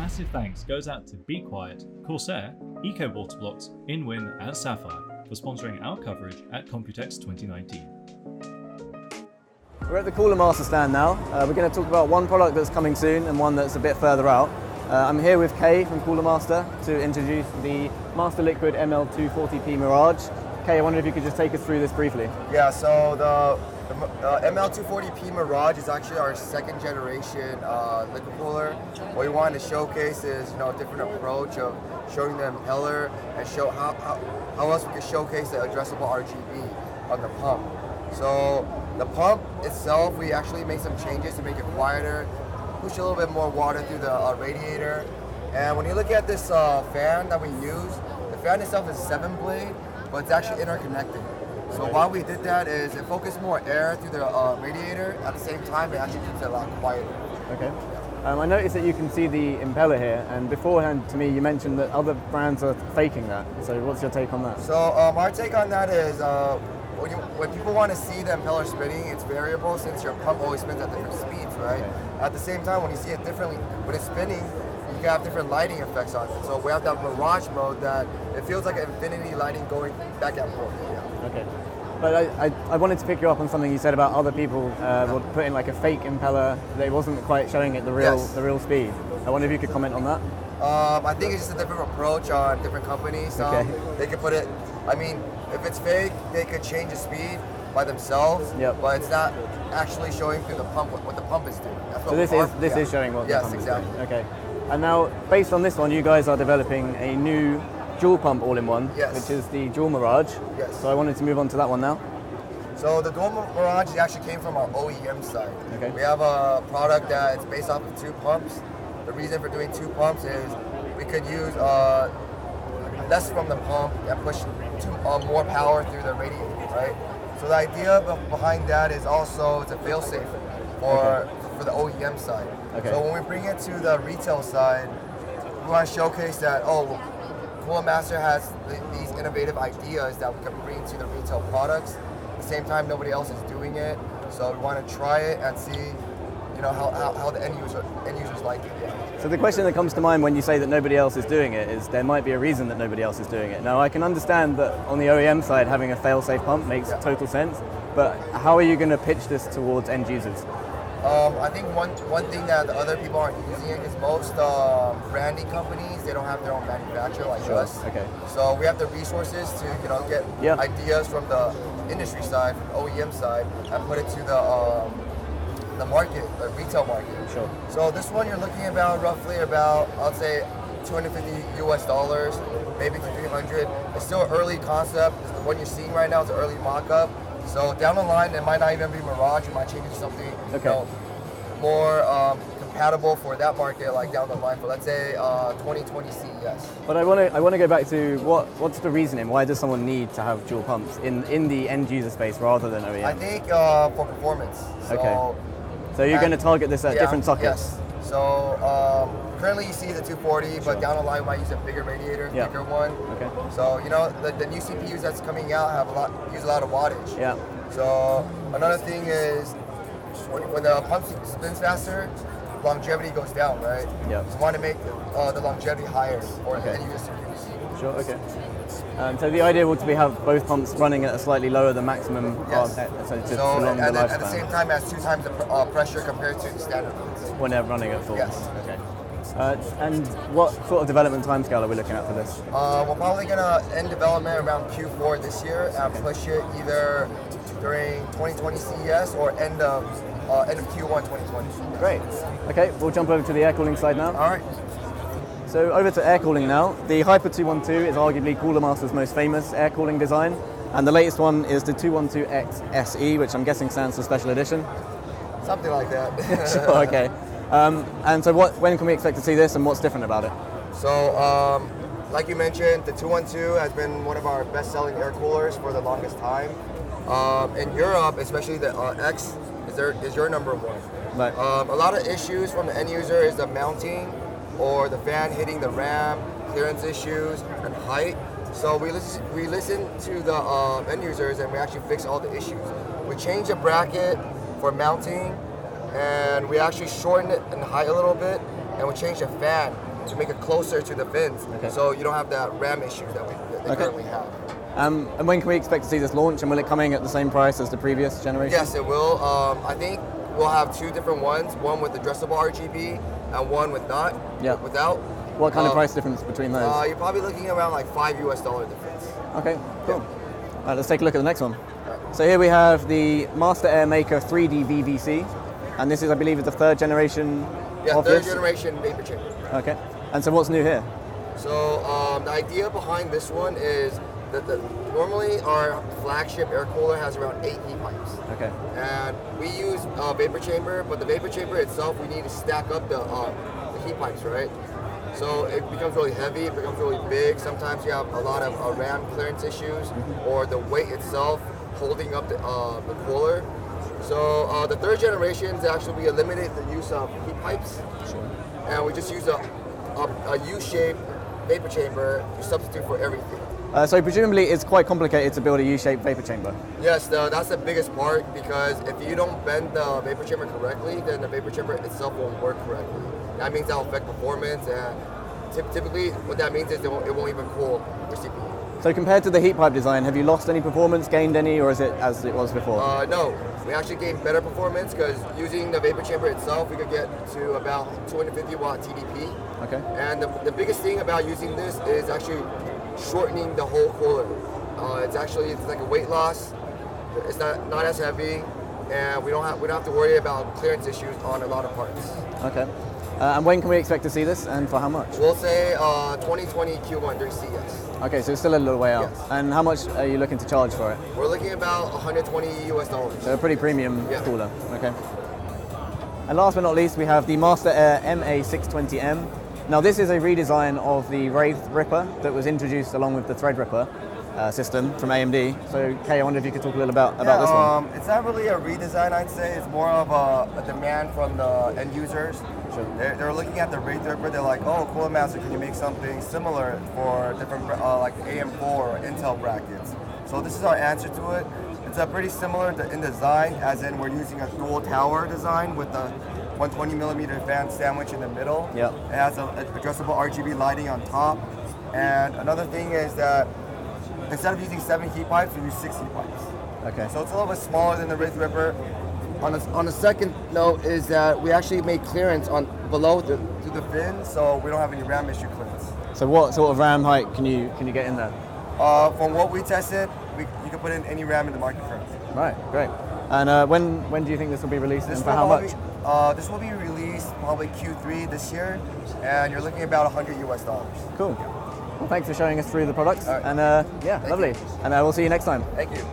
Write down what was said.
massive thanks goes out to Be Quiet, Corsair, Eco Water Blocks, InWin and Sapphire for sponsoring our coverage at Computex 2019. We're at the Cooler Master stand now. We're going to talk about one product that's coming soon and one that's a bit further out. I'm here with Kay from Cooler Master to introduce the Master Liquid ML240P Mirage. Kay, I wonder if you could just take us through this briefly. Yeah, so the ML240P Mirage is actually our second generation liquid cooler. What we wanted to showcase is a different approach of showing the impeller and show how else we could showcase the addressable RGB on the pump. So the pump itself, we actually made some changes to make it quieter, push a little bit more water through the radiator. And when you look at this fan that we use, the fan itself is 7-blade, but it's actually interconnected. So why we did that is it focused more air through the radiator. At the same time, it actually keeps it a lot quieter. Okay. I noticed that you can see the impeller here, and beforehand to me you mentioned that other brands are faking that. So what's your take on that? So our take on that is when people want to see the impeller spinning, it's variable since your pump always spins at different speeds, right? Okay. At the same time, when you see it differently, when it's spinning, you can have different lighting effects on it. So we have that Mirage mode that it feels like infinity lighting going back and forth. Yeah. Okay. But I wanted to pick you up on something you said about other people putting like a fake impeller that wasn't quite showing it the real speed. I wonder if you could comment on that. I think it's just a different approach on different companies. They could put it, if it's fake, they could change the speed by themselves, but it's not actually showing through the pump what the pump is doing. That's what so this is showing what the pump is doing. Okay. And now, based on this one, you guys are developing a new dual pump all-in-one, which is the Dual Mirage. Yes. So I wanted to move on to that one now. So the Dual Mirage actually came from our OEM side. Okay. We have a product that is based off of 2 pumps. The reason for doing 2 pumps is we could use less from the pump and push more power through the radiator, right? So the idea behind that is also it's a fail-safe for the OEM side. Okay. So when we bring it to the retail side, we want to showcase that, Cooler Master has these innovative ideas that we can bring to the retail products. At the same time, nobody else is doing it. So we want to try it and see how the end users like it. So the question that comes to mind when you say that nobody else is doing it is there might be a reason that nobody else is doing it. Now I can understand that on the OEM side having a fail-safe pump makes total sense, but how are you going to pitch this towards end users? I think one thing that the other people aren't using it is most branding companies, they don't have their own manufacturer like us. Okay. So we have the resources to get ideas from the industry side, from the OEM side, and put it to the market, the retail market. Sure. So this one you're looking roughly about I'd say $250 US, maybe to 300. It's still an early concept. The one you're seeing right now is an early mock-up. So down the line, it might not even be Mirage. It might change to something more compatible for that market, like down the line for let's say 2020 CES. But I want to go back to what's the reasoning? Why does someone need to have dual pumps in the end user space rather than OEM? I think for performance. So you're going to target this at different sockets. Yes. So currently you see the 240, but down the line we might use a bigger radiator, bigger one. Okay. So the new CPUs that's coming out use a lot of wattage. Yeah. So another thing is when the pump spins faster, longevity goes down, right? Yeah. So we want to make the longevity higher for the end user use. Sure. Okay. So the idea would be have both pumps running at a slightly lower than maximum. Yes. To prolong the lifespan. At the same time, has 2 times the pressure compared to the standard ones. When they're running at full. Yes. Okay. And what sort of development timescale are we looking at for this? We're probably gonna end development around Q4 this year and push it either during 2020 CES or end of Q1 2020. Great. Okay, we'll jump over to the air cooling side now. All right. So over to air cooling now. The Hyper 212 is arguably Cooler Master's most famous air cooling design, and the latest one is the 212X SE, which I'm guessing stands for Special Edition. Something like that. Sure, okay. And so when can we expect to see this, and what's different about it? So, like you mentioned, the 212 has been one of our best-selling air coolers for the longest time. In Europe, especially the X is your number one. Right. A lot of issues from the end user is the mounting or the fan hitting the RAM, clearance issues, and height. So we listen to the end users and we actually fix all the issues. We changed the bracket for mounting and we actually shortened it in height a little bit, and we changed the fan to make it closer to the fins, Okay. so you don't have that RAM issue that they currently have. And when can we expect to see this launch? And will it coming at the same price as the previous generation? Yes, it will. I think we'll have 2 different ones, one with addressable RGB and one with not, without. What kind of price difference between those? You're probably looking around like $5 difference. Okay, cool. All right, let's take a look at the next one. So here we have the Master Air Maker 3D VVC, and this is, I believe, the 3rd generation of this? 3rd generation vapor chamber. Okay, and so what's new here? So the idea behind this one is that normally our flagship air cooler has around 8 heat pipes. Okay. And we use vapor chamber, but the vapor chamber itself, we need to stack up the heat pipes, right? So it becomes really heavy, it becomes really big. Sometimes you have a lot of RAM clearance issues, or the weight itself holding up the cooler. So the 3rd generation is actually we eliminate the use of heat pipes, and we just use a U-shaped vapor chamber to substitute for everything. So presumably it's quite complicated to build a U-shaped vapor chamber. Yes, that's the biggest part, because if you don't bend the vapor chamber correctly, then the vapor chamber itself won't work correctly. That means that will affect performance, and typically what that means is it won't even cool your CPU. So compared to the heat pipe design, have you lost any performance, gained any, or is it as it was before? No, we actually gained better performance, because using the vapor chamber itself, we could get to about 250 watt TDP. Okay. And the biggest thing about using this is actually shortening the whole cooler. It's like a weight loss. It's not as heavy, and we don't have to worry about clearance issues on a lot of parts. Okay. And when can we expect to see this, and for how much? We'll say 2020 Q1 during CES. Okay, so it's still a little way out. Yes. And how much are you looking to charge for it? We're looking about $120. So a pretty premium cooler. Okay. And last but not least, we have the Master Air MA620M. Now this is a redesign of the Wraith Ripper that was introduced along with the Threadripper system from AMD. So Kay, I wonder if you could talk a little about this one. It's not really a redesign, I'd say. It's more of a demand from the end users. Sure. They're looking at the Wraith Ripper. They're like, oh, Cooler Master, can you make something similar for different like AM4 or Intel brackets? So this is our answer to it. It's pretty similar in design, as in we're using a dual tower design with the 120mm fan sandwich in the middle. Yep. It has an addressable RGB lighting on top. And another thing is that instead of using 7 heat pipes, we use 6 heat pipes. Okay. So it's a little bit smaller than the Wraith Ripper. On the second note is that we actually made clearance on below to the fin, so we don't have any RAM issue clearance. So what sort of RAM height can you get in there? From what we tested, you can put in any RAM in the market currently. Right, great. And when do you think this will be released, and for how much? This will be released probably Q3 this year, and you're looking at about $100. Cool. Well, thanks for showing us through the products. All right. And yeah, lovely. And we'll see you next time. Thank you.